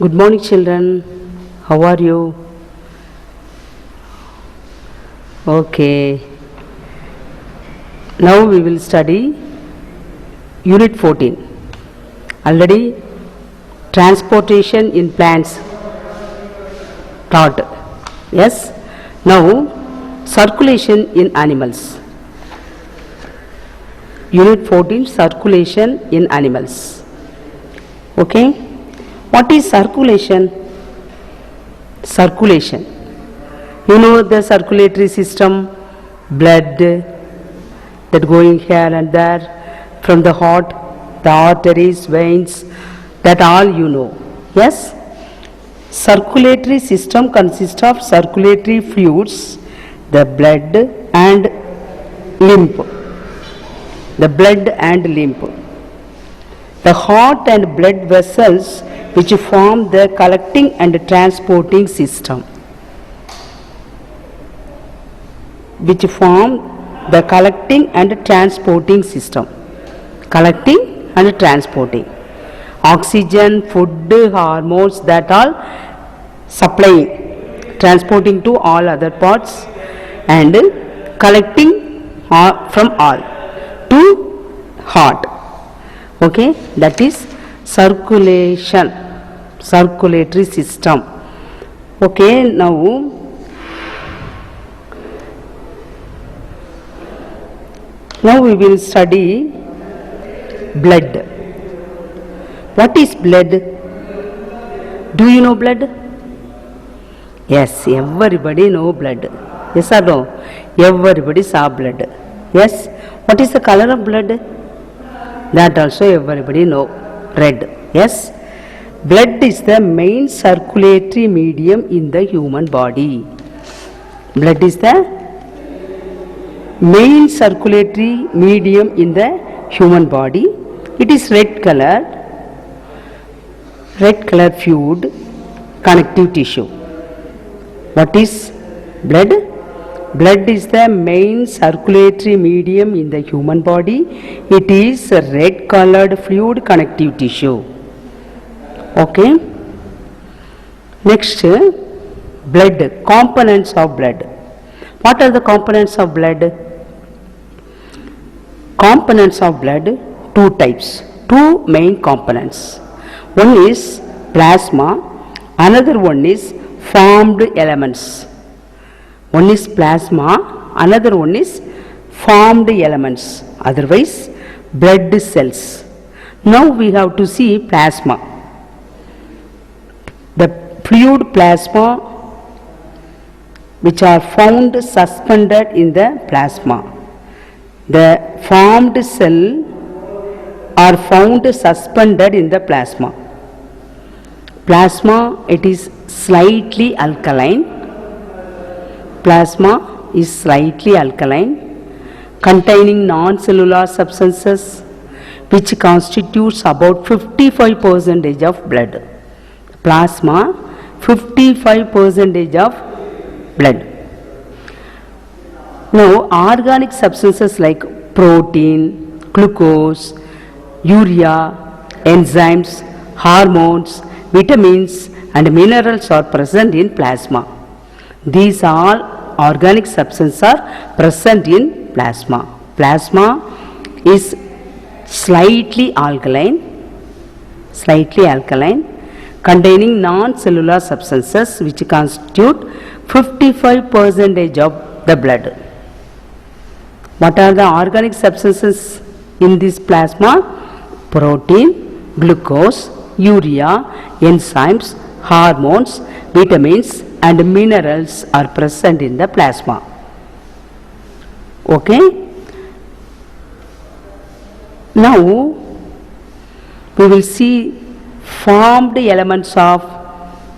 Good morning, children. How are you? Okay. Now we will study Unit 14. Already transportation in plants taught. Yes. Now circulation in animals. Unit 14, circulation in animals. Okay. What is circulation? Circulation. You know the circulatory system, blood that going here and there from the heart, the arteries, veins, that all you know. Yes? Circulatory system consists of circulatory fluids, the blood and lymph. The blood and lymph. The heart and blood vessels which form the collecting and transporting system. Which form the collecting and transporting system. Collecting and transporting. Oxygen, food, hormones, that all supplying, transporting to all other parts and collecting from all to heart. Okay, that is circulation, circulatory system. Okay, now we will study blood. What is blood? Do you know blood? Yes, everybody know blood. Yes or no? Everybody saw blood. Yes. What is the color of blood? That also everybody know. Red. Yes. Blood is the main circulatory medium in the human body. Blood is the main circulatory medium in the human body. It is red color fluid, connective tissue. What is blood? Blood is the main circulatory medium in the human body. It is a red colored fluid, connective tissue. Okay. Next, blood, components of blood. What are the components of blood? Components of blood, two types, two main components. One is plasma, another one is formed elements. One is plasma, another one is formed elements, otherwise blood cells. Now we have to see plasma. The fluid plasma which are found suspended in the plasma. The formed cell are found suspended in the plasma. Plasma, it is slightly alkaline. Plasma is slightly alkaline, containing non-cellular substances which constitutes about 55% of blood. Plasma, 55% of blood. Now, organic substances like protein, glucose, urea, enzymes, hormones, vitamins and minerals are present in plasma. These all organic substances are present in plasma. Plasma is slightly alkaline, containing non-cellular substances which constitute 55% of the blood. What are the organic substances in this plasma? Protein, glucose, urea, enzymes, hormones, vitamins and minerals are present in the plasma. Okay. Now we will see formed elements of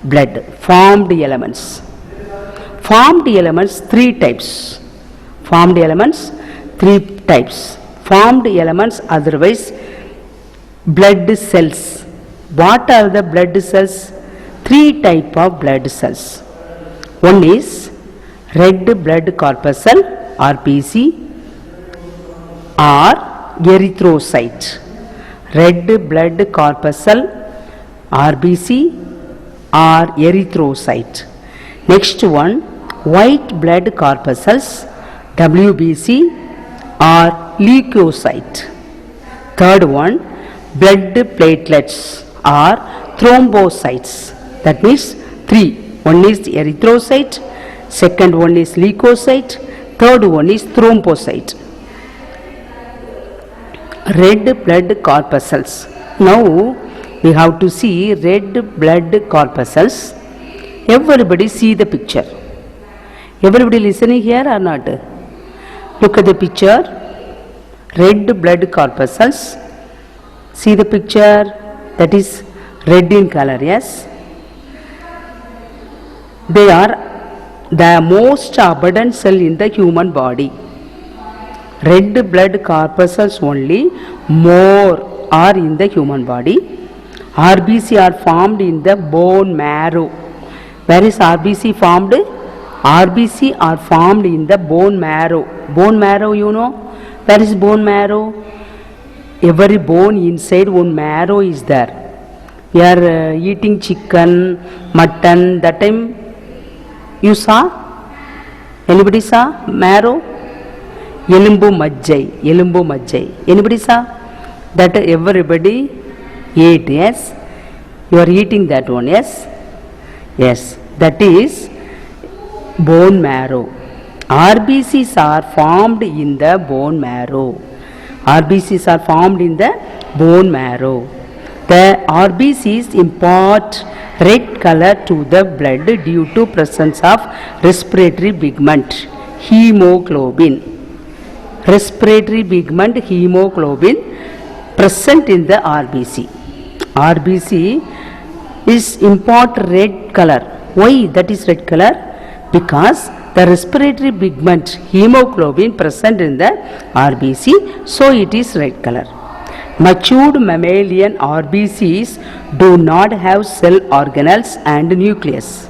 blood. Formed elements. Formed elements, three types. Formed elements, three types. Formed elements, otherwise blood cells. What are the blood cells? Three types of blood cells. One is red blood corpuscle, RBC, or erythrocyte. Red blood corpuscle, RBC, are erythrocyte. Next one, white blood corpuscles, WBC, are leukocyte. Third one, blood platelets are thrombocytes. That means three. One is erythrocyte, second one is leukocyte, third one is thrombocyte. Red blood corpuscles. Now we have to see red blood corpuscles. Everybody see the picture. Everybody listening here or not? Look at the picture. Red blood corpuscles. See the picture, that is red in color, yes? They are the most abundant cell in the human body. Red blood corpuscles only more are in the human body. RBC are formed in the bone marrow. Where is RBC formed? RBC are formed in the bone marrow. Bone marrow, you know? Where is bone marrow? Every bone inside one marrow is there. We are eating chicken, mutton, that time you saw? Anybody saw marrow? Elimbu majjai. Anybody saw? That everybody ate, yes? You are eating that one, yes? Yes, that is bone marrow. RBCs are formed in the bone marrow. RBCs are formed in the bone marrow. The RBCs impart red color to the blood due to presence of respiratory pigment, hemoglobin. Respiratory pigment, hemoglobin present in the RBC. RBC is impart red color. Why that is red color? Because the respiratory pigment, hemoglobin present in the RBC, so it is red color. Matured mammalian RBCs do not have cell organelles and nucleus.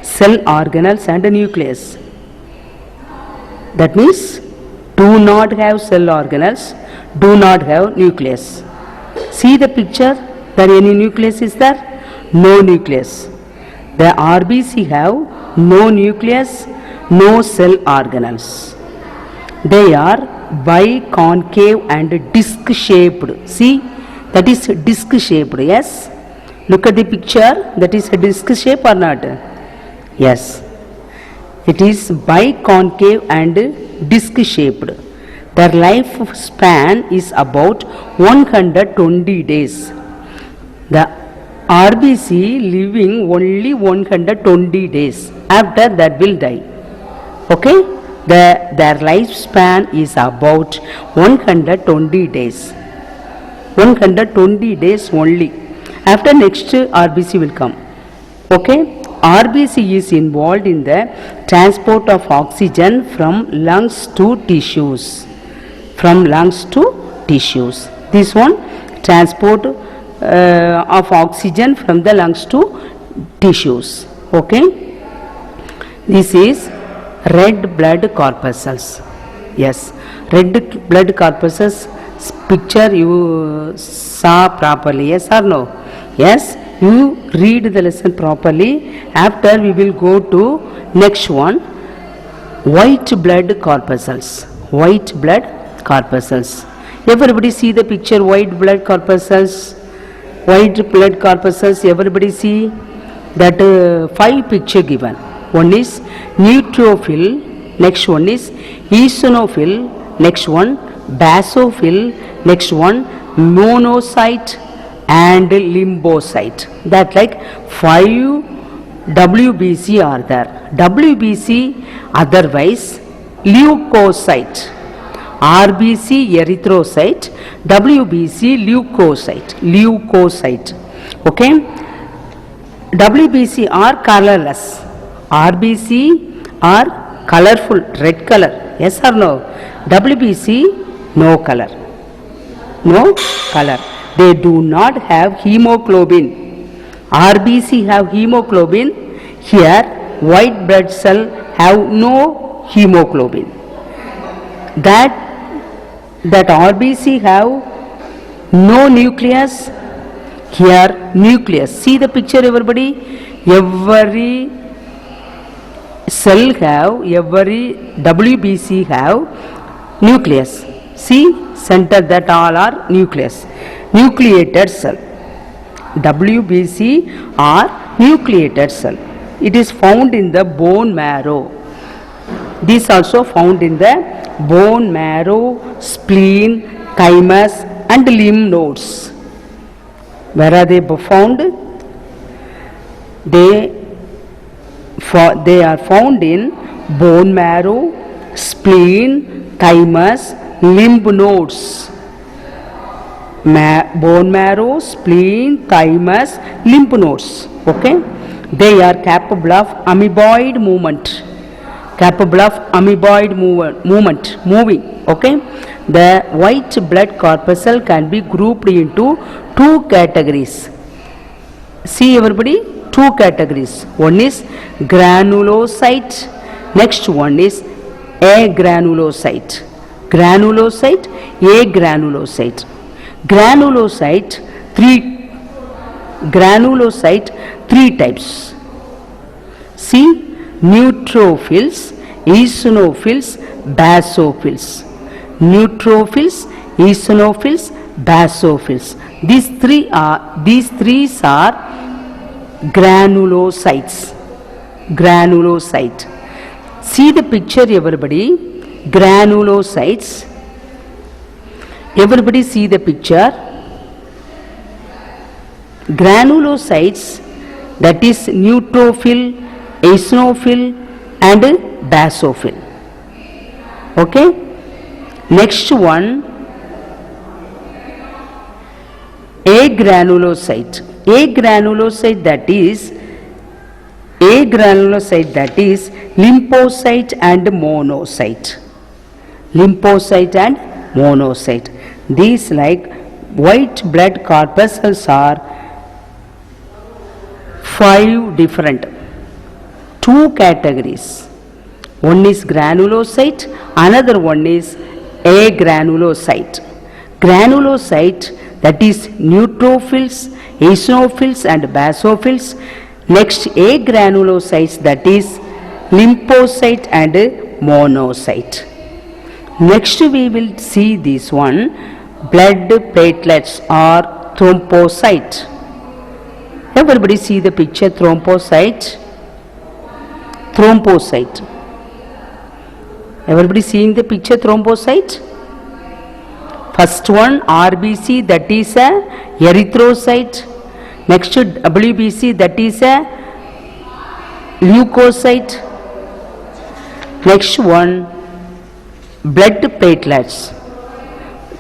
Cell organelles and nucleus. That means do not have cell organelles, do not have nucleus. See the picture, there any nucleus is there? No nucleus. The RBC have no nucleus, no cell organelles. They are biconcave and disc shaped. See, that is disc shaped, yes? Look at the picture, that is a disc shape or not? Yes. It is biconcave and disc shaped. Their life span is about 120 days. The RBC living only 120 days. After that will die. Okay? Their lifespan is about 120 days. 120 days only. After next RBC will come. Okay? RBC is involved in the transport of oxygen from lungs to tissues. From lungs to tissues. This one, transport of oxygen from the lungs to tissues. Okay? This is red blood corpuscles. Yes, red blood corpuscles picture you saw properly, yes or no? Yes, you read the lesson properly. After we will go to next one, white blood corpuscles. White blood corpuscles. Everybody see the picture, white blood corpuscles. White blood corpuscles, everybody see that 5 picture given. One is neutrophil, next one is eosinophil, next one basophil, next one monocyte and lymphocyte. That like 5 WBC are there. WBC otherwise leukocyte. RBC erythrocyte, WBC leukocyte. Okay? WBC are colorless. RBC are colorful, red color. Yes or no? WBC no color. No color. They do not have hemoglobin. RBC have hemoglobin. Here white blood cell have no hemoglobin. That RBC have no nucleus, Here nucleus. See the picture everybody. Every cell have, every WBC have nucleus. See center that all are nucleus. Nucleated cell. WBC are nucleated cell. It is found in the bone marrow. These also found in the bone marrow, spleen, thymus and lymph nodes. Where are they found? They are found in bone marrow, spleen, thymus, lymph nodes. Bone marrow, spleen, thymus, lymph nodes. Okay, they are capable of amoeboid movement. Capable of amoeboid movement, moving. Okay, the white blood corpuscle can be grouped into two categories. See everybody, two categories. One is granulocyte, next one is agranulocyte. Granulocyte, agranulocyte. Granulocyte, three types. See, neutrophils, eosinophils, basophils. Neutrophils, eosinophils, basophils. These three are granulocytes. Granulocyte. See the picture everybody. Granulocytes. Everybody see the picture. Granulocytes, that is neutrophil, eosinophil and basophil. Okay, next one, agranulocyte. Agranulocyte, that is lymphocyte and monocyte. Lymphocyte and monocyte. These like white blood corpuscles are 5 different, 2 categories. One is granulocyte, another one is agranulocyte. Granulocyte, that is neutrophils, eosinophils and basophils. Next, agranulocytes, that is lymphocyte and monocyte. Next we will see this one, blood platelets or thrombocyte. Everybody see the picture, thrombocyte. Thrombocyte. Everybody seeing the picture, thrombocyte? First one RBC, that is a erythrocyte. Next WBC, that is a leukocyte. Next one blood platelets.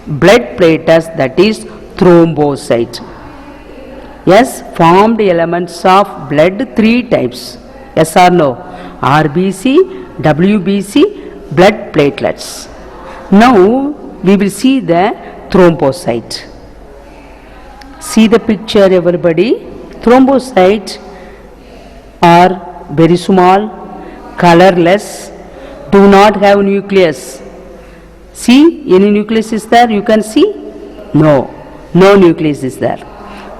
Blood platelets, that is thrombocyte. Yes, formed elements of blood 3 types. Yes or no? RBC, WBC, blood platelets. Now we will see the thrombocyte. See the picture everybody. Thrombocyte are very small, colorless, do not have nucleus. See, any nucleus is there? You can see? No, no nucleus is there.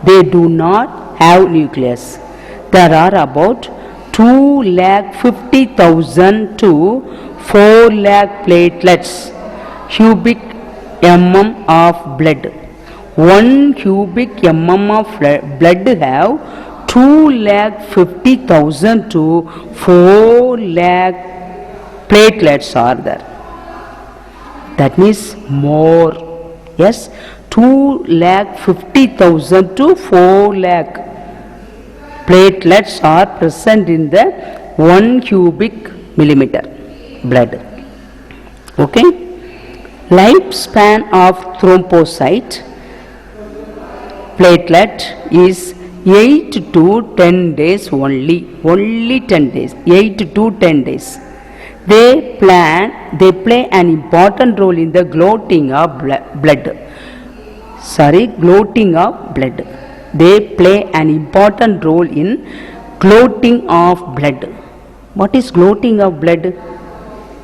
They do not have nucleus. There are about 250,000 to 4 lakh platelets, cubic mm of blood. 1 cubic mm of blood have 250,000 to 4 lakh platelets are there. That means more. Yes, 250,000 to 4 lakh platelets are present in the 1 cubic millimeter blood. Okay, lifespan of thrombocyte platelet is 8 to 10 days only. Only 10 days. 8 to 10 days. They play an important role in the clotting of blood. Clotting of blood. They play an important role in clotting of blood. What is clotting of blood?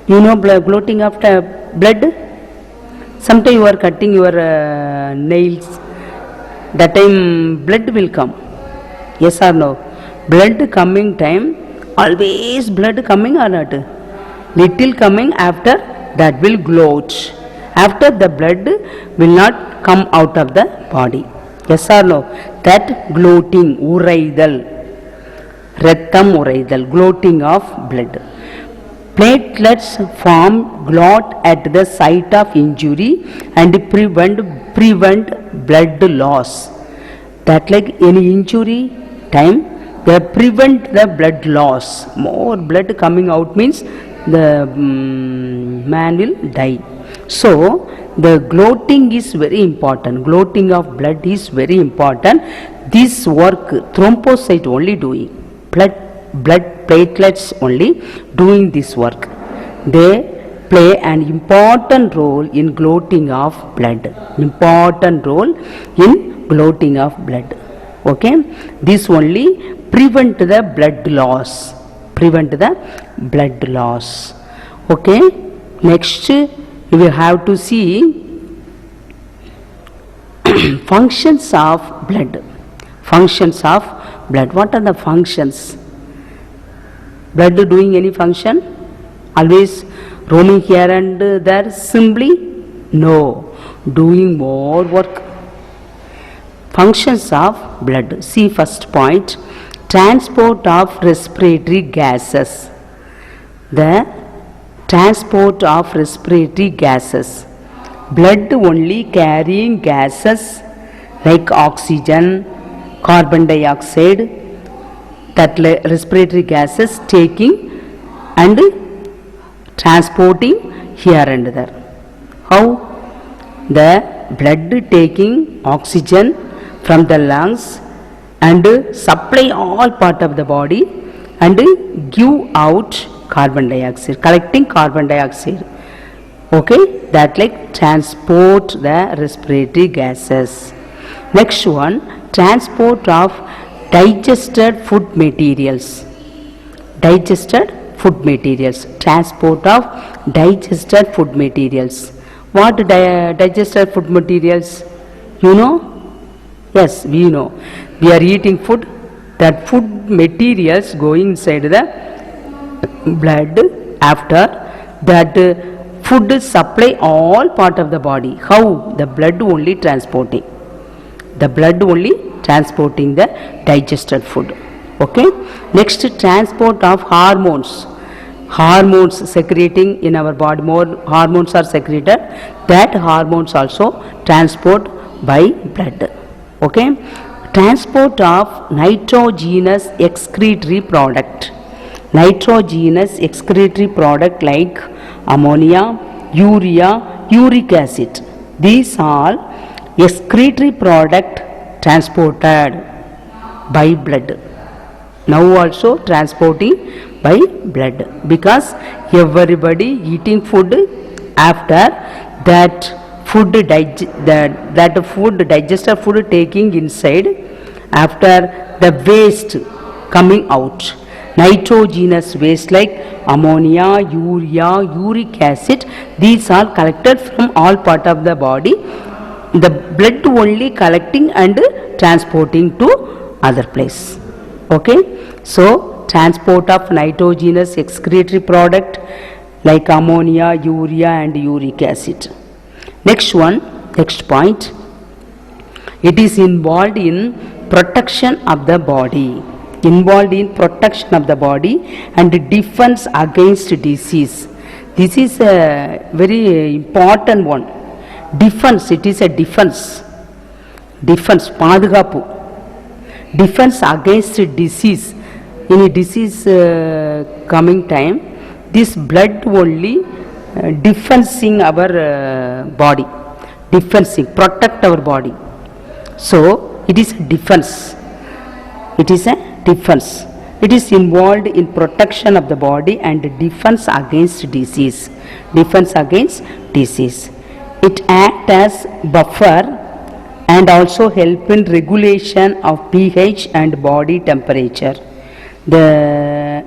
You know clotting of blood? Sometimes you are cutting your nails that time blood will come. Yes or no? Blood coming time, always blood coming or not? Little coming, after that will gloat. After the blood will not come out of the body. Yes or no? That gloating, uraidal, ratham uraidal, gloating of blood. Platelets form clot at the site of injury and prevent blood loss. That like any injury time, they prevent the blood loss. More blood coming out means the man will die. So the gloating is very important. Gloating of blood is very important. This work thrombocyte only doing. Blood platelets only doing this work. They play an important role in gloating of blood. Important role in gloating of blood. Okay, this only prevent the blood loss. Prevent the blood loss. Okay, next we have to see functions of blood. Functions of blood. What are the functions? Blood doing any function? Always roaming here and there simply? No. Doing more work. Functions of blood. See first point. Transport of respiratory gases. The transport of respiratory gases. Blood only carrying gases like oxygen, carbon dioxide, that respiratory gases taking and transporting here and there. How? The blood taking oxygen from the lungs and supply all part of the body and give out carbon dioxide, collecting carbon dioxide. Okay, that like transport the respiratory gases. Next one, transport of digested food materials. Digested food materials. Transport of digested food materials. What digested food materials? You know? Yes, we know. We are eating food. That food materials going inside the blood. After that food supply all part of the body. How? The blood only transporting. The blood only transporting the digested food. Okay. Next, transport of hormones. Hormones secreting in our body. More hormones are secreted. That hormones also transport by blood. Okay. Transport of nitrogenous excretory product. Nitrogenous excretory product like ammonia, urea, uric acid. These are excretory product transported by blood. Now also transporting by blood, because everybody eating food, after that food digested food taking inside, after the waste coming out, nitrogenous waste like ammonia, urea, uric acid, these are collected from all part of the body. The blood only collecting and transporting to other place. Okay, so transport of nitrogenous excretory product like ammonia, urea and uric acid. Next one, next point, it is involved in protection of the body. Involved in protection of the body and defense against disease. This is a very important one. Defense, it is a defense. Defense, பாதுகாப்பு. Defense against disease. In a disease coming time, this blood only defensing our body. Defensing, protect our body. So, it is a defense. It is a defense. It is involved in protection of the body and defense against disease. Defense against disease. It acts as buffer and also help in regulation of pH and body temperature. The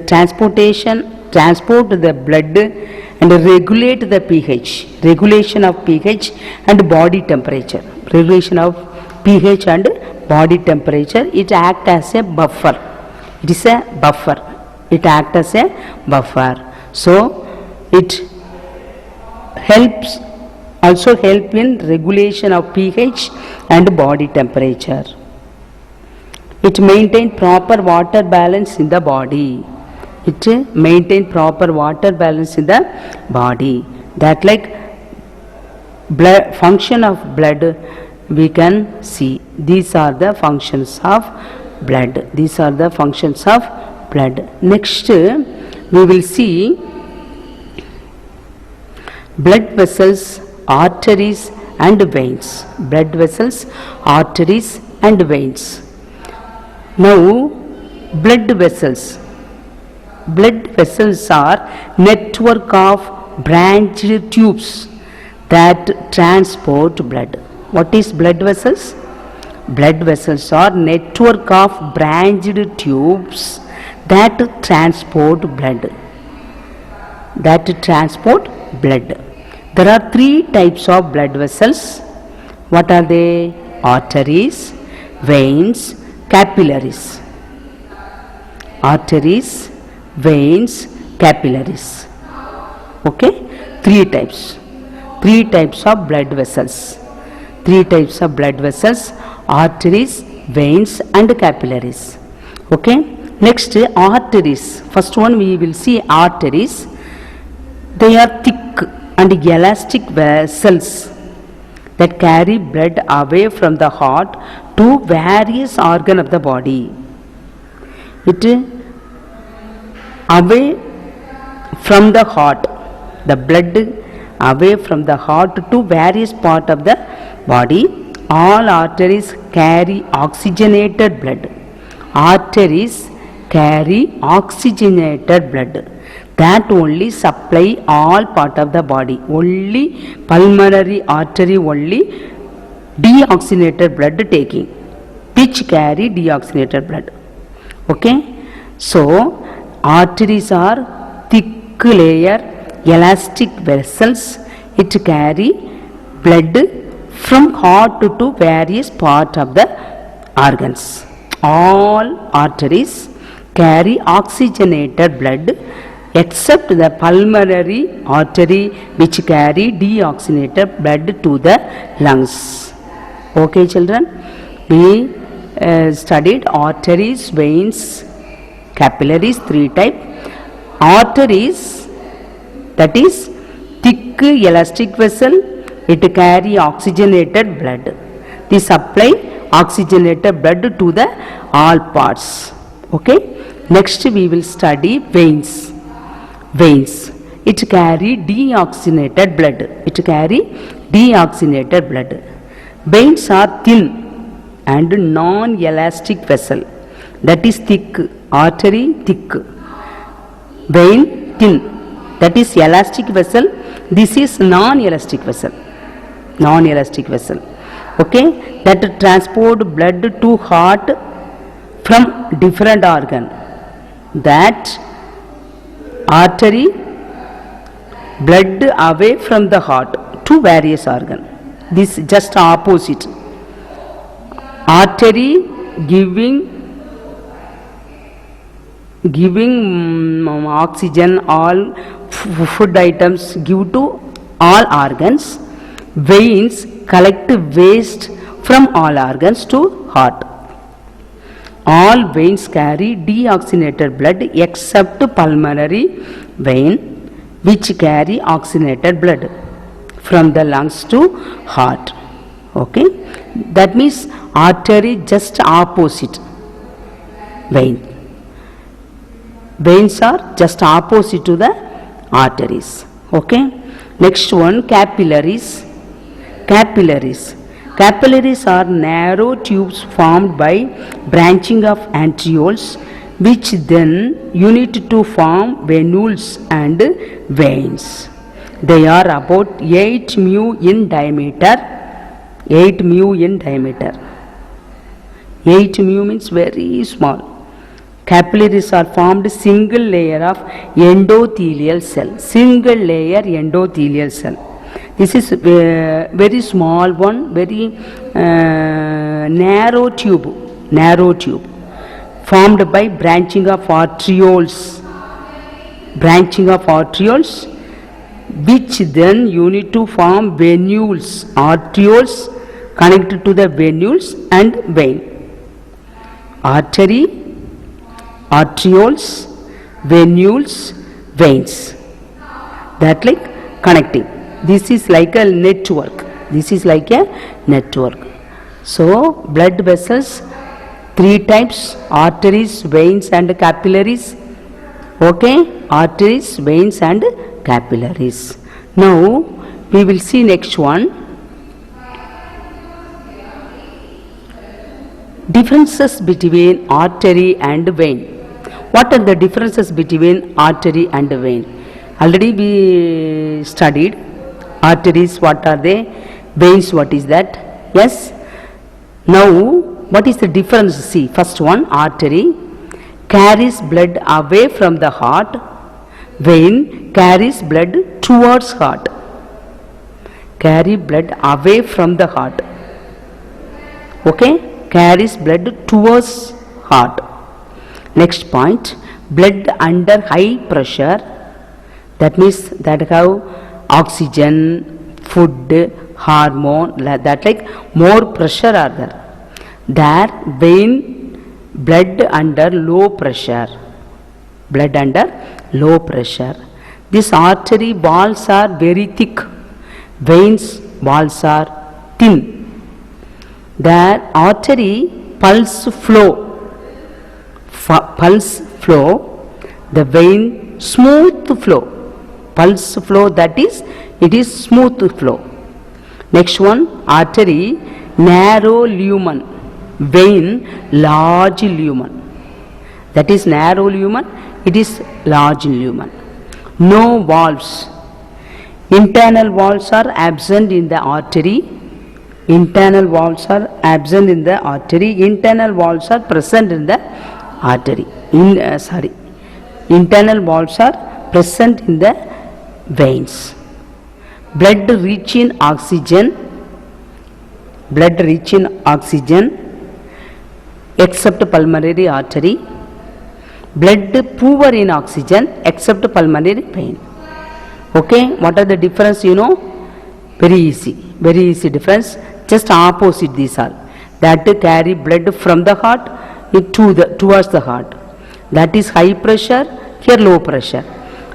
transport the blood and regulate the pH, regulation of pH and body temperature. regulation of pH and body temperature. It acts as a buffer. It is a buffer. It acts as a buffer. So it helps also help in regulation of pH and body temperature. It maintains proper water balance in the body. It maintains proper water balance in the body. That like blood, function of blood we can see. These are the functions of blood. These are the functions of blood. Next we will see blood vessels, arteries and veins. Blood vessels, arteries and veins. Now blood vessels. Blood vessels are network of branched tubes that transport blood. What is blood vessels? Blood vessels are network of branched tubes that transport blood. That transport blood. There are three types of blood vessels. What are they? Arteries, veins, capillaries. Arteries, veins, capillaries. Okay? Three types. Three types of blood vessels. Three types of blood vessels: arteries, veins and capillaries. Okay? Next, arteries. First one we will see arteries. They are thick and elastic vessels that carry blood away from the heart to various organs of the body. It away from the heart, the blood away from the heart to various parts of the body. All arteries carry oxygenated blood. Arteries carry oxygenated blood that only supply all part of the body. Only pulmonary artery only deoxygenated blood taking, which carry deoxygenated blood. Okay? So arteries are thick layer elastic vessels. It carry blood from heart to various parts of the organs. All arteries carry oxygenated blood except the pulmonary artery, which carry deoxygenated blood to the lungs. Okay, children? We studied arteries, veins, capillaries, three types. Arteries, that is thick elastic vessel, it carry oxygenated blood. They supply oxygenated blood to the all parts. Okay? Next we will study veins. Veins, it carry deoxygenated blood. It carry deoxygenated blood. Veins are thin and non-elastic vessel. That is thick. Artery thick. Vein thin. That is elastic vessel. This is non-elastic vessel. Non-elastic vessel. Okay? That transport blood to heart from different organ. That artery blood away from the heart to various organ. This just opposite. Artery giving oxygen, all food items give to all organs. Veins collect waste from all organs to heart. All veins carry deoxygenated blood except pulmonary vein, which carry oxygenated blood from the lungs to heart. Okay? That means artery just opposite vein. Veins are just opposite to the arteries. Okay? Next one, capillaries. Capillaries. Capillaries are narrow tubes formed by branching of arterioles, which then unite to form venules and veins. They are about 8 mu in diameter. 8 mu in diameter. 8 mu means very small. Capillaries are formed single layer of endothelial cell. Single layer endothelial cell. This is very small one, very narrow tube formed by branching of arterioles, which then unite to form venules, arterioles connected to the venules and vein. Artery, arterioles, venules, veins. That like connecting. This is like a network. So, blood vessels, 3 types: arteries, veins and capillaries. Okay, arteries, veins and capillaries. Now, we will see next one. Differences between artery and vein. What are the differences between artery and vein? Already we studied. Arteries, what are they? Veins, what is that? Yes. Now, what is the difference? See, first one, artery carries blood away from the heart. Vein carries blood towards heart. Carry blood away from the heart. Okay, carries blood towards heart. Next point, blood under high pressure. That means that have oxygen, food, hormone, that like more pressure are there. There, vein, blood under low pressure. Blood under low pressure. These artery walls are very thick. Veins walls are thin. The artery pulse flow. The vein smooth flow. Pulse flow, that is, it is smooth flow. Next one, artery narrow lumen, vein large lumen. That is narrow lumen, it is large lumen. No valves. Internal valves are absent in the artery. Internal valves are absent in the artery. Internal valves are present in the artery. Internal valves are present in the veins. Blood rich in oxygen, except pulmonary artery. Blood poor in oxygen except pulmonary vein. Okay, what are the difference you know? Very easy difference. Just opposite these are. That carry blood from the heart towards the heart. That is high pressure, here low pressure.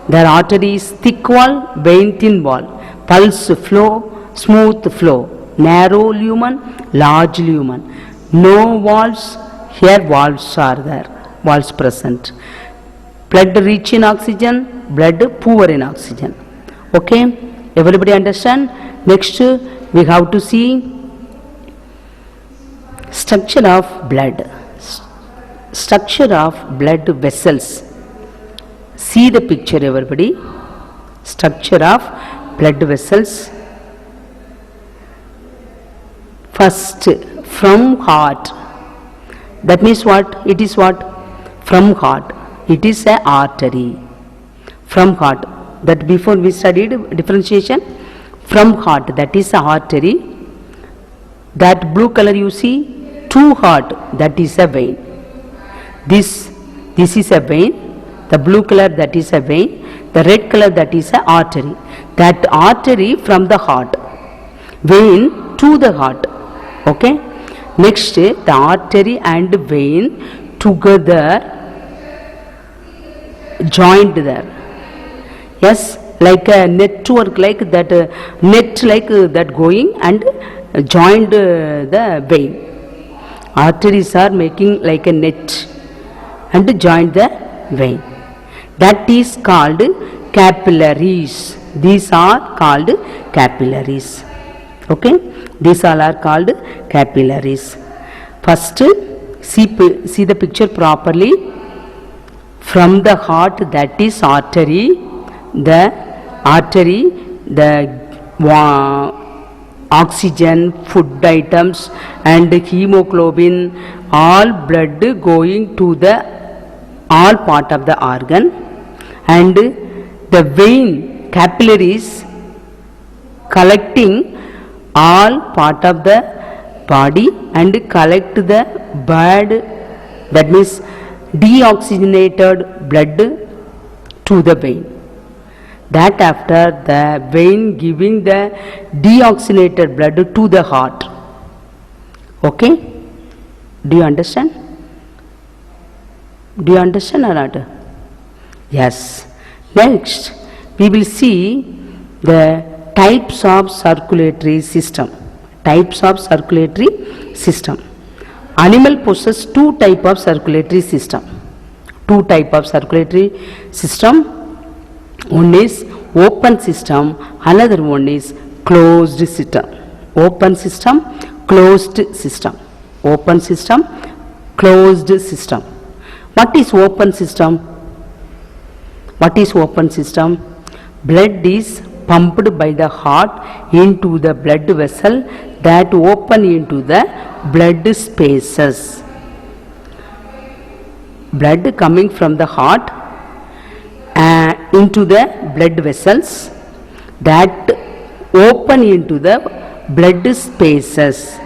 Their artery is thick wall, vein thin wall. Pulse flow, smooth flow. Narrow lumen, large lumen. No valves, here valves are there. Valves present. Blood rich in oxygen, blood poor in oxygen. Okay, everybody understand? Next, we have to see structure of blood. Structure of blood vessels. See the picture, everybody. Structure of blood vessels. First, from heart. That means what? It is what? From heart. It is a artery. From heart. That before we studied differentiation. From heart. That is a artery. That blue color you see, to heart. That is a vein. This is a vein. The blue color, that is a vein. The red color, that is a artery. That artery from the heart. Vein to the heart. Okay. Next, the artery and vein together joined there. Yes, like a network, like that net, like that going and joined the vein. Arteries are making like a net and joined the vein. That is called capillaries. These are called capillaries. Okay, these all are called capillaries. First, see the picture properly. From the heart, that is artery. The oxygen, food items and hemoglobin, all blood going to the all part of the organ, and the vein capillaries collecting all part of the body and collect the bad, that means deoxygenated blood to the vein. That after the vein giving the deoxygenated blood to the heart. Okay? Do you understand? Do you understand or not? Yes. Next, we will see the types of circulatory system. Types of circulatory system. Animal possess two type of circulatory system. Two type of circulatory system. One is open system, another one is closed system. Open system, closed system. Open system, closed system. What is open system? What is open system? Blood is pumped by the heart into the blood vessel that open into the blood spaces. Blood coming from the heart into the blood vessels that open into the blood spaces.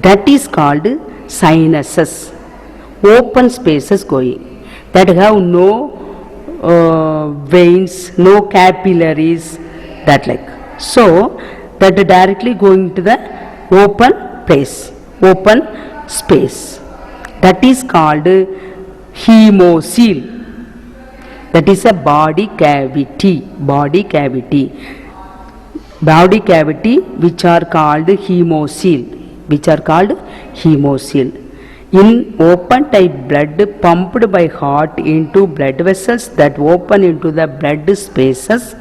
That is called sinuses. Open spaces going, that have no veins, no capillaries, that like. So, that directly going to the open place, open space. That is called hemocoel. That is a body cavity. Body cavity. Body cavity which are called hemocoel. Which are called hemocoel. In open type blood pumped by heart into blood vessels that open into the blood spaces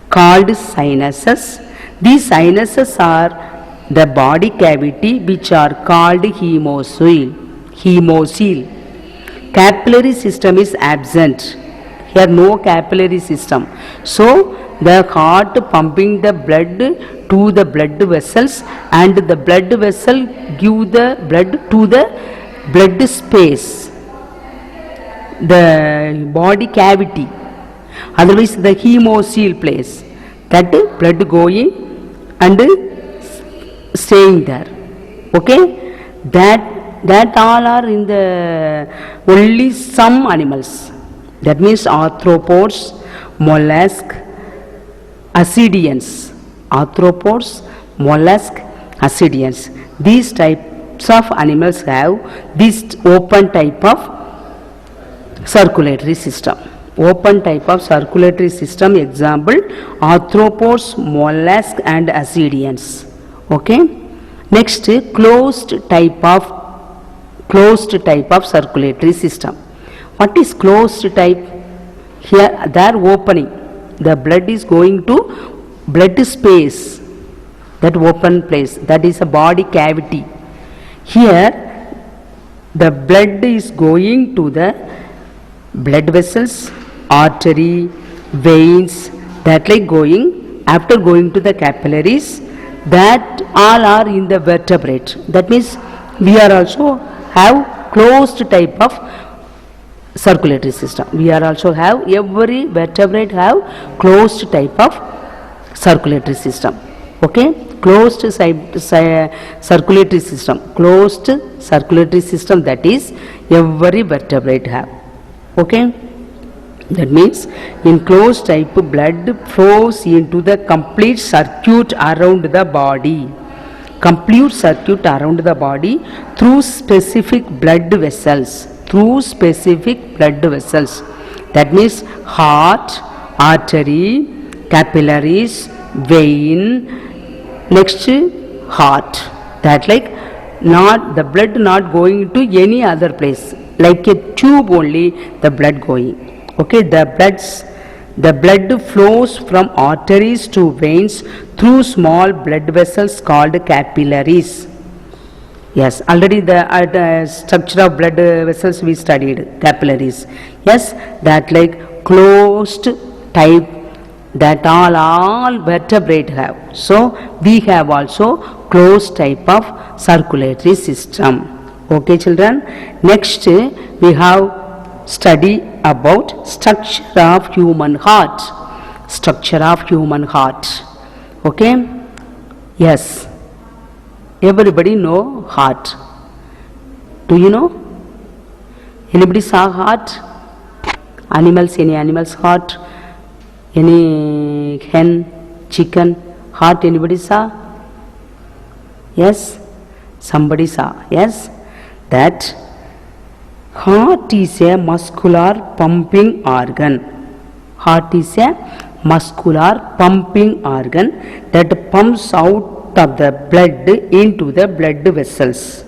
called sinuses. These sinuses are the body cavity which are called hemocoel. Hemocoel. Capillary system is absent. Here no capillary system. So the heart pumping the blood to the blood vessels and the blood vessel give the blood to the blood space, the body cavity, otherwise the hemocoel place, that blood going and staying there. Okay? That all are in the only some animals. That means arthropods, mollusk, ascidians. Arthropods, mollusk, ascidians. These types of animals have this open type of circulatory system. Open type of circulatory system, example arthropods, mollusk and ascidians. Okay? Next, closed type of circulatory system. What is closed type? Here they are opening. The blood is going to blood space, that open place, that is a body cavity. Here the blood is going to the blood vessels, artery, veins, that like going, after going to the capillaries, that all are in the vertebrate. That means we are also have closed type of circulatory system. We are also have, every vertebrate have closed type of circulatory system. Okay? Closed circulatory system. Closed circulatory system, that is every vertebrate have. Okay? That means in closed type blood flows into the complete circuit around the body. Complete circuit around the body through specific blood vessels. Through specific blood vessels. That means heart, artery, capillaries, vein, next heart. That like not the blood not going to any other place, like a tube only the blood going. Okay, the blood flows from arteries to veins through small blood vessels called capillaries. Yes, already the structure of blood vessels we studied, capillaries. Yes, that like closed type, that all vertebrate have. So we have also closed type of circulatory system. Okay children, next we have study about structure of human heart. Structure of human heart. Okay? Yes. Everybody know heart. Do you know? Anybody saw heart? Animals, any animal's heart? Any hen, chicken, heart, anybody saw? Yes? Somebody saw. Yes? That heart is a muscular pumping organ. Heart is a muscular pumping organ that pumps out of the blood into the blood vessels.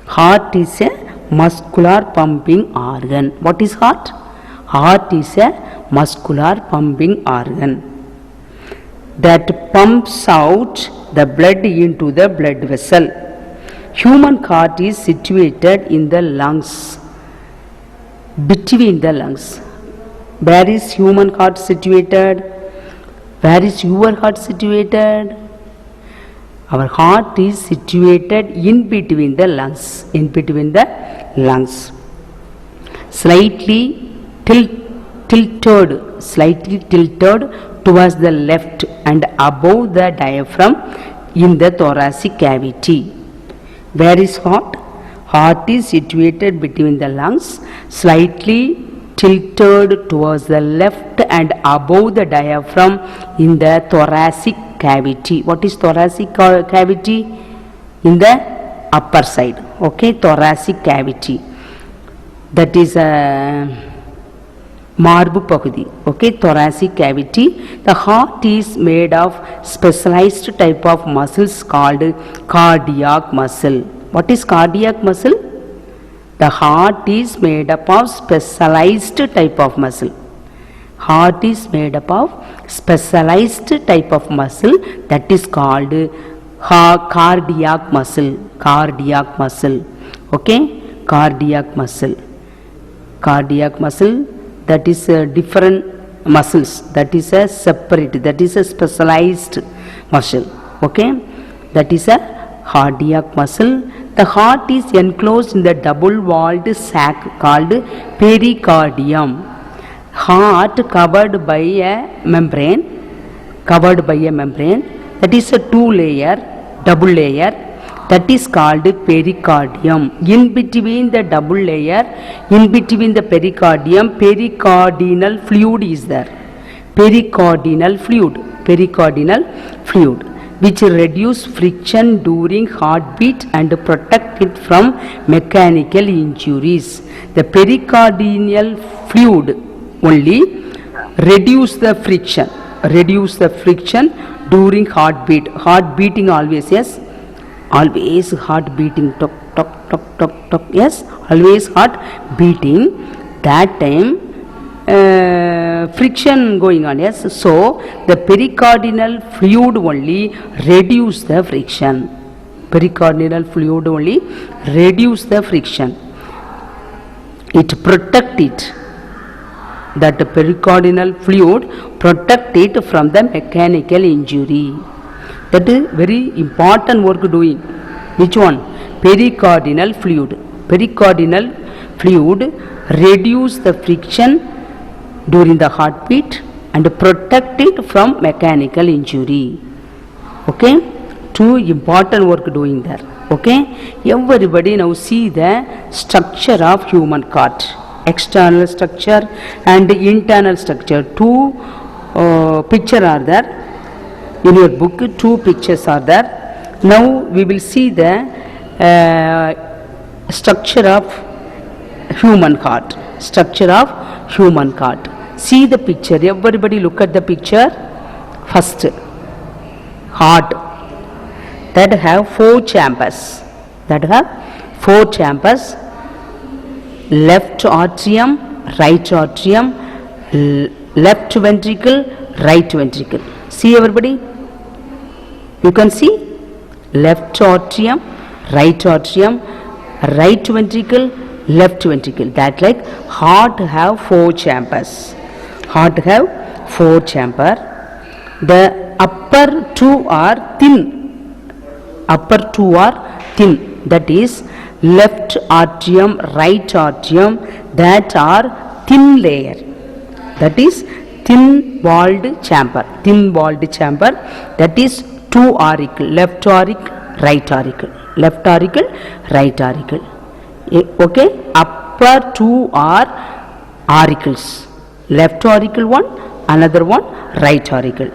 Heart is a muscular pumping organ. What is heart? Heart is a muscular pumping organ that pumps out the blood into the blood vessel. Human heart is situated in the lungs, between the lungs. Where is human heart situated? Where is your heart situated? Our heart is situated in between the lungs, slightly tilted towards the left and above the diaphragm in the thoracic cavity. Where is heart? Heart is situated between the lungs, slightly tilted towards the left and above the diaphragm in the thoracic cavity. What is thoracic cavity? In the upper side. Okay, thoracic cavity. That is a marbu pagudi. Okay, thoracic cavity. The heart is made of specialized type of muscles called cardiac muscle. What is cardiac muscle? The heart is made up of specialized type of muscle. Heart is made up of specialized type of muscle that is called cardiac muscle. Cardiac muscle. Okay, cardiac muscle. Cardiac muscle, that is different muscles, that is a separate, that is a specialized muscle. Okay, that is a cardiac muscle. The heart is enclosed in the double-walled sac called pericardium. Heart covered by a membrane, that is a double layer, that is called pericardium. In between the double layer, in between the pericardium, pericardial fluid is there. Pericardial fluid, which reduce friction during heartbeat and protect it from mechanical injuries. The pericardial fluid only reduce the friction during heartbeat. Heart beating always, yes, always heart beating, tok tok tok tok tok, yes, always heart beating. That time friction going on, yes. So the pericardial fluid only reduce the friction. Pericardial fluid only reduce the friction. It protect it. That pericardial fluid protect it from the mechanical injury. That is very important work doing. Which one? Pericardial fluid. Pericardial fluid reduce the friction during the heartbeat and protect it from mechanical injury. Okay, two important work doing there. Okay, everybody now see the structure of human heart, external structure and internal structure. Two picture are there in your book. Two pictures are there. Now we will see the structure of human heart. Structure of human heart. See the picture. Everybody look at the picture. First, heart that have four chambers. Left atrium, right atrium, left ventricle, right ventricle. See everybody. You can see left atrium, right ventricle, left ventricle. That like heart have four chambers. The upper two are thin. That is left atrium, right atrium, that are thin layer. That is thin-walled chamber. Thin-walled chamber, that is two auricle, left auricle, right auricle. Left auricle, right auricle. Okay, upper two are auricles. Left auricle one, another one right auricle.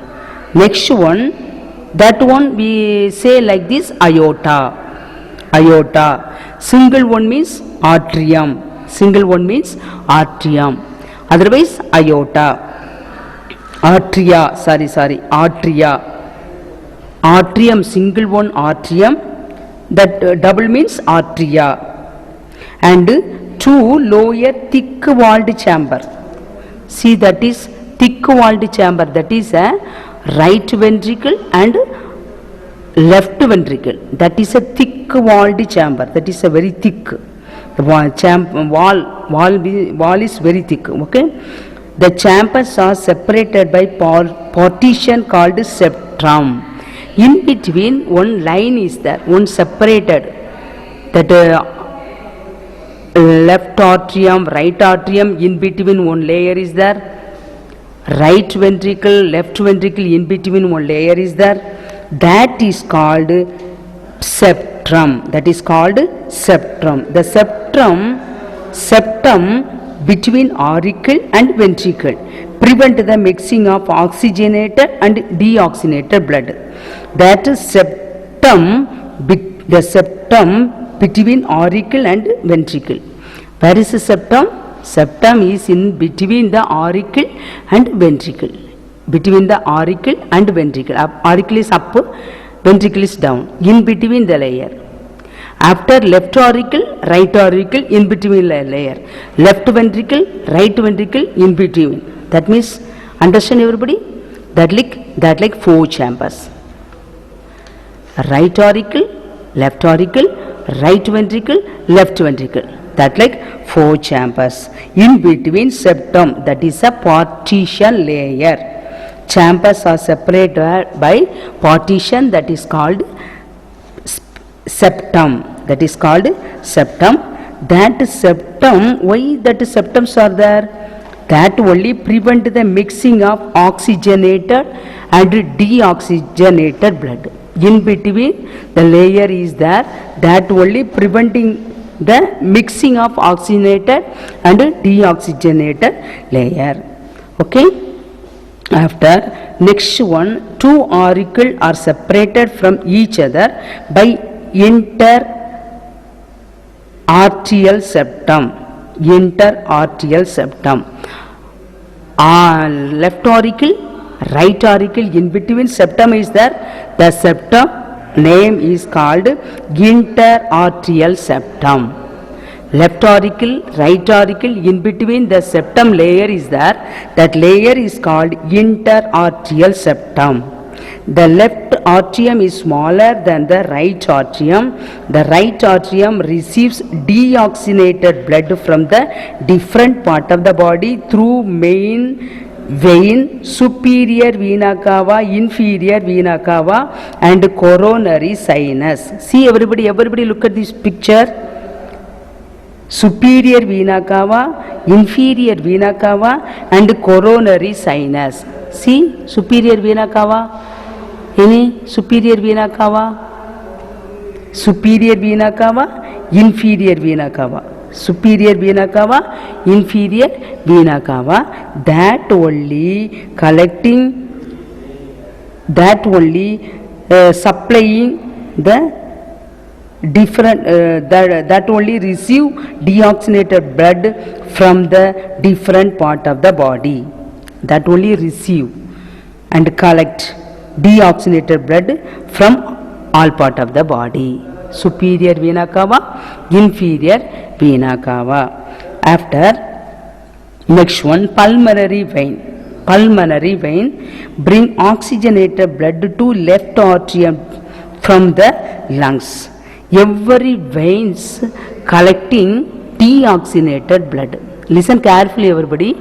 Next one, that one we say like this, aorta. Aorta. Single one means atrium. Single one means atrium. Otherwise aorta. Atria, atria. Atrium, single one atrium. That double means atria. And two lower thick walled chamber. See, that is thick walled chamber. That is a right ventricle and left ventricle. That is a thick walled chamber. That is a very thick wall is very thick. Okay, the chambers are separated by partition called septum. In between one line is there, one separated. That left atrium, right atrium, in between one layer is there. Right ventricle, left ventricle, in between one layer is there. That is called septum. That is called septum. The septum between auricle and ventricle prevent the mixing of oxygenated and deoxygenated blood. That is septum, the septum between auricle and ventricle. Where is the septum? Septum is in between the auricle and ventricle. Between the auricle and ventricle. Auricle is up, ventricle is down. In between the layer. After left auricle, right auricle, in between the layer. Left ventricle, right ventricle, in between. That means, understand everybody? That like four chambers. Right auricle, left auricle, right ventricle, left ventricle. That like four chambers. In between septum, that is a partition layer. Chambers are separated by partition, that is called septum. That is called septum. That septum, why that septums are there? That only prevent the mixing of oxygenated and deoxygenated blood. In between the layer is there, that only preventing the mixing of oxygenated and deoxygenated layer. Okay. After next one, two auricles are separated from each other by interarterial septum. Interarterial septum. Left auricle, right auricle, in between septum is there. The septum name is called interarterial septum. Left auricle, right auricle, in between the septum layer is there. That layer is called interarterial septum. The left atrium is smaller than the right atrium. The right atrium receives deoxygenated blood from the different part of the body through main vein, superior vena cava, inferior vena cava, and coronary sinus. See, everybody look at this picture. Superior vena cava, inferior vena cava, and coronary sinus. See, superior vena cava. Any superior vena cava? Superior vena cava, inferior vena cava. Superior vena cava, inferior vena cava. That only collecting, that only supplying the different, that only receive deoxygenated blood from the different part of the body. That only receive and collect deoxygenated blood from all part of the body. Superior vena cava, inferior vena cava. After next one, pulmonary vein. Pulmonary vein bring oxygenated blood to left atrium from the lungs. Every veins collecting deoxygenated blood. Listen carefully, everybody.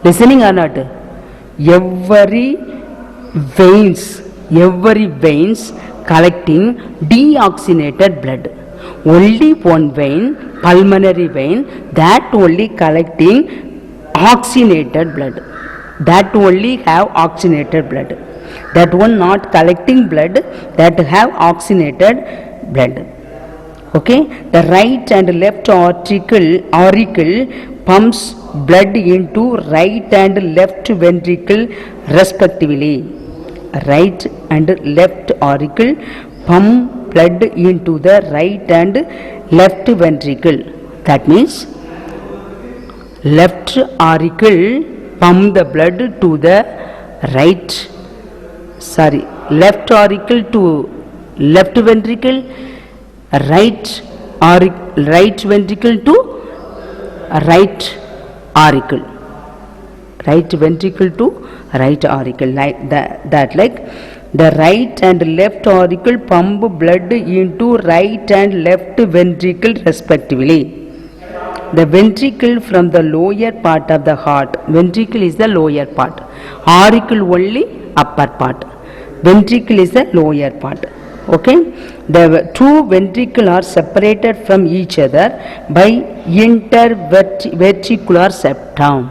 Listening or not? Every veins collecting deoxygenated blood. Only one vein, pulmonary vein, that only collecting oxygenated blood. that only have oxygenated blood. That one not collecting blood, that have oxygenated blood. Okay, the right and left auricle pumps blood into right and left ventricle respectively. Right and left auricle pump blood into the right and left ventricle. That means left auricle pump the blood to the left auricle to left ventricle, right ventricle to right auricle, right ventricle to right auricle, like that like the right and left auricle pump blood into right and left ventricle respectively. The ventricle from the lower part of the heart. Ventricle is the lower part. Auricle only upper part. Ventricle is the lower part. Okay. The two ventricles are separated from each other by interventricular septum.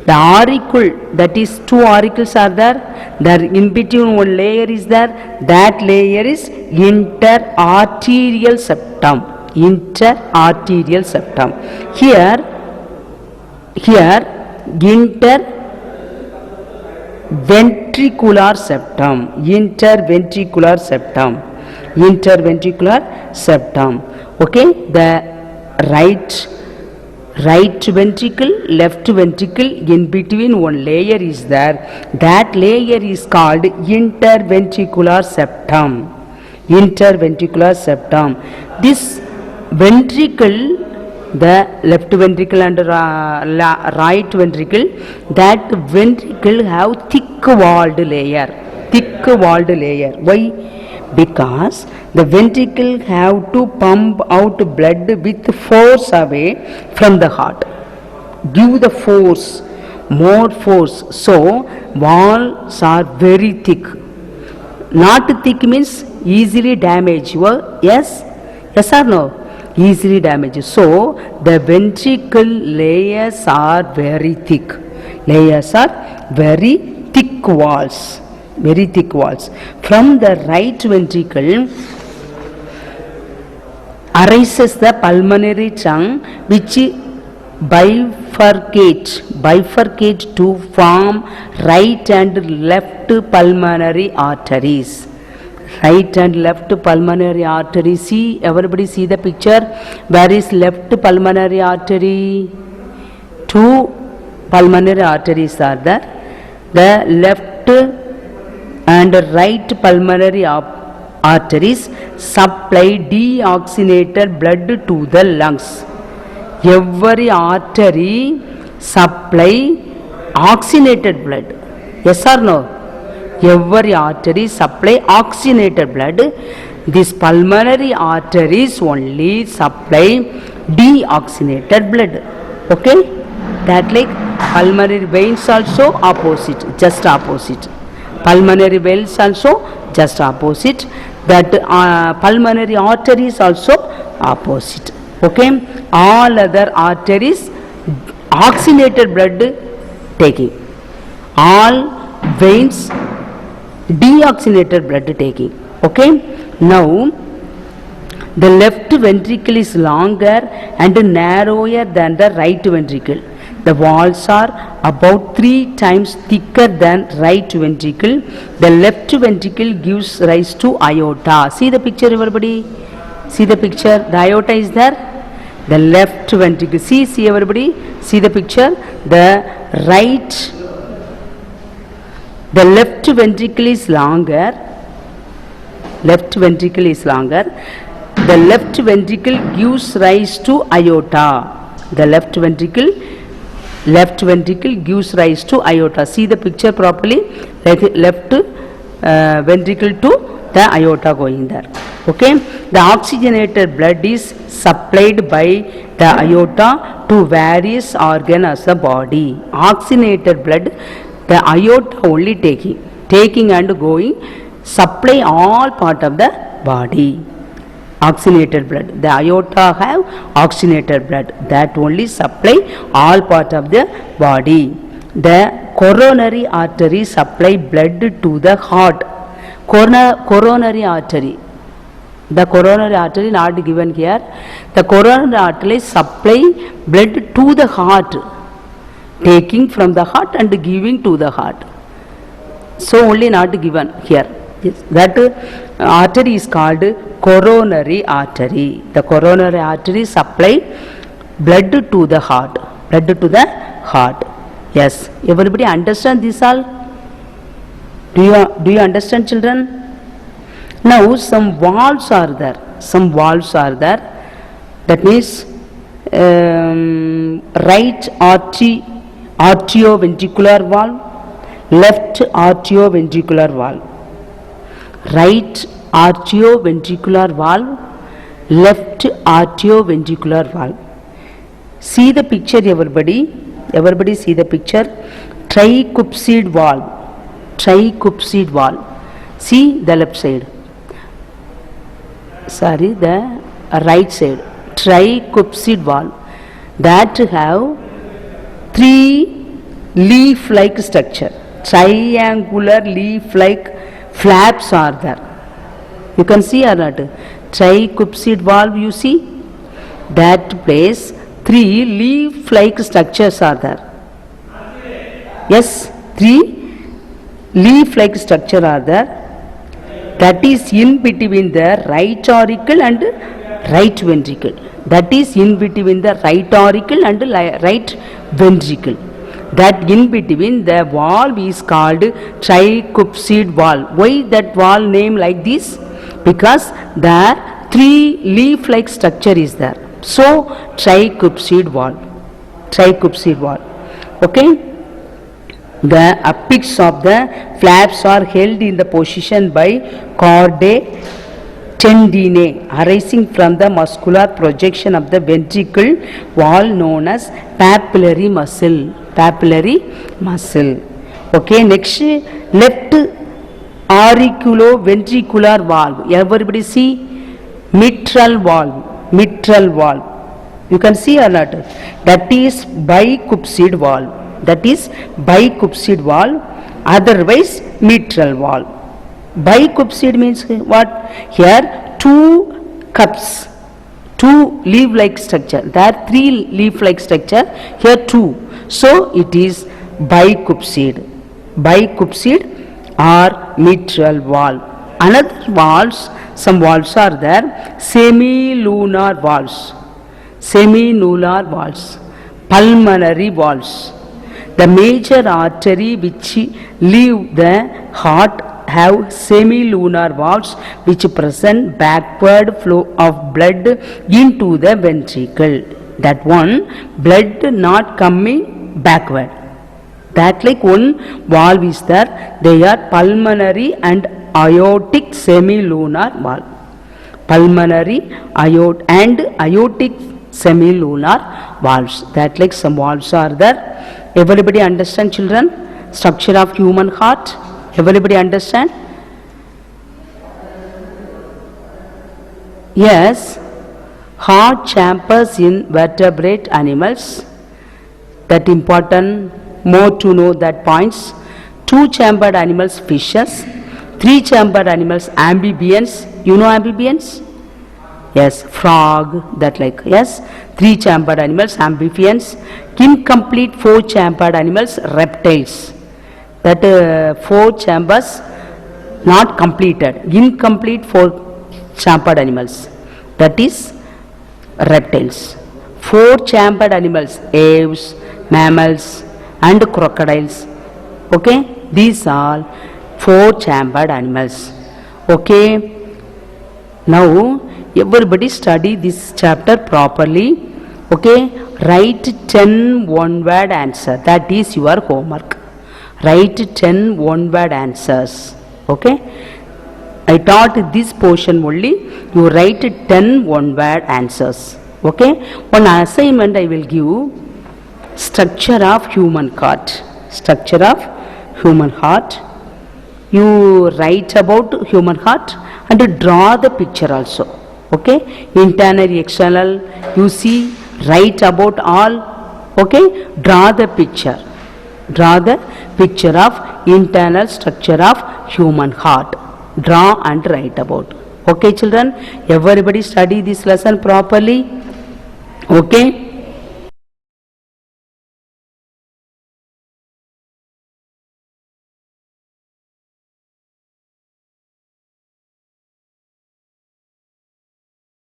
The auricle, that is two auricles are there. There in between one layer is there. That layer is interarterial septum. Interarterial septum. Here interventricular septum. Interventricular septum. Interventricular septum. Okay, the right ventricle, left ventricle, in between one layer is there. That layer is called interventricular septum. Interventricular septum. This ventricle, the left ventricle and right ventricle, that ventricle have thick walled layer. Thick walled layer. Why? Because the ventricle have to pump out blood with force away from the heart. Give the force, more force. So walls are very thick. Not thick means easily damaged. Yes? Yes or no? Easily damaged. So the ventricle layers are very thick. Layers are very thick walls. Very thick walls. From the right ventricle arises the pulmonary tongue, which bifurcate to form right and left pulmonary arteries. Right and left pulmonary artery. See, everybody see the picture. Where is left pulmonary artery? Two pulmonary arteries are there. The left and right pulmonary arteries supply deoxygenated blood to the lungs. Every artery supply oxygenated blood. Yes or no? Every artery supply oxygenated blood. These pulmonary arteries only supply deoxygenated blood. Okay? That like pulmonary veins also opposite, just opposite. Pulmonary veins also just opposite. That pulmonary arteries also opposite. Okay? All other arteries oxygenated blood taking. All veins deoxygenated blood taking. Okay? Now the left ventricle is longer and narrower than the right ventricle. The walls are about 3 times thicker than right ventricle. The left ventricle gives rise to aorta. See the picture, everybody. See the picture. The aorta is there. The left ventricle. See everybody. See the picture. The left ventricle is longer. Left ventricle is longer. The left ventricle gives rise to aorta. The left ventricle gives rise to aorta. See the picture properly. Left ventricle to the aorta going there. Okay. The oxygenated blood is supplied by the aorta to various organs of the body. Oxygenated blood, the aorta only taking and going, supply all part of the body. Oxygenated blood. The aorta have oxygenated blood. That only supply all part of the body. The coronary artery supply blood to the heart. Coronary artery. The coronary artery not given here. The coronary artery supply blood to the heart, taking from the heart and giving to the heart. So only not given here. Yes. That artery is called coronary artery. The coronary artery supply blood to the heart. Blood to the heart. Yes. Everybody understand this all? Do you understand, children? Now some valves are there. Some valves are there. That means right arterioventricular valve, left arterioventricular valve. Right arterioventricular valve, left arterioventricular valve. See the picture, everybody. Everybody see the picture. Tricuspid valve. Tricuspid valve. See the left side. Sorry, the right side. Tricuspid valve. That have three leaf-like structure. Triangular leaf-like flaps are there. You can see or not? Tricuspid valve, you see? That place, three leaf-like structures are there. Yes, three leaf-like structure are there. That is in between the right auricle and right ventricle. That is in between the right auricle and right ventricle. That in between the valve is called tricuspid valve. Why that valve name like this? Because there three leaf-like structure is there. So tricuspid valve. Tricuspid valve. Okay. The apex of the flaps are held in the position by chordae tendineae arising from the muscular projection of the ventricle wall known as papillary muscle. Papillary muscle. Okay, next left auriculoventricular valve. Everybody see mitral valve. Mitral valve. You can see or not? That is bicuspid valve. That is bicuspid valve, otherwise mitral valve. Bicuspid means what? Here two cups, two leaf-like structure. There are three leaf-like structure, here two. So it is bicuspid. Bicuspid or mitral valve. Another valves, some valves are there, semilunar valves. Semilunar valves, pulmonary valves. The major artery which leave the heart have semilunar valves which present backward flow of blood into the ventricle. That one, blood not coming backward. That like one valve is there. They are pulmonary and aortic semilunar valve. Pulmonary and aortic semilunar valves. That like some valves are there. Everybody understand, children? Structure of human heart. Everybody understand? Yes. Heart chambers in vertebrate animals. That important. More to know that points. Two-chambered animals, fishes. Three-chambered animals, amphibians. You know amphibians? Yes, frog, that like, yes. Three-chambered animals, amphibians. Incomplete four-chambered animals, reptiles. That four chambers not completed. Incomplete four-chambered animals. That is reptiles. Four-chambered animals, aves, mammals and crocodiles. Okay, these are four-chambered animals. Okay. Now everybody study this chapter properly. Okay, write 10 one-word answer. That is your homework. Write 10 one-word answers. Okay, I taught this portion only. You write 10 one-word answers. Okay, one assignment I will give. Structure of human heart. Structure of human heart. You write about human heart and draw the picture also. Okay, internal, external, you see, write about all. Okay, draw the picture. Draw the picture of internal structure of human heart. Draw and write about. Okay children, everybody study this lesson properly. Okay.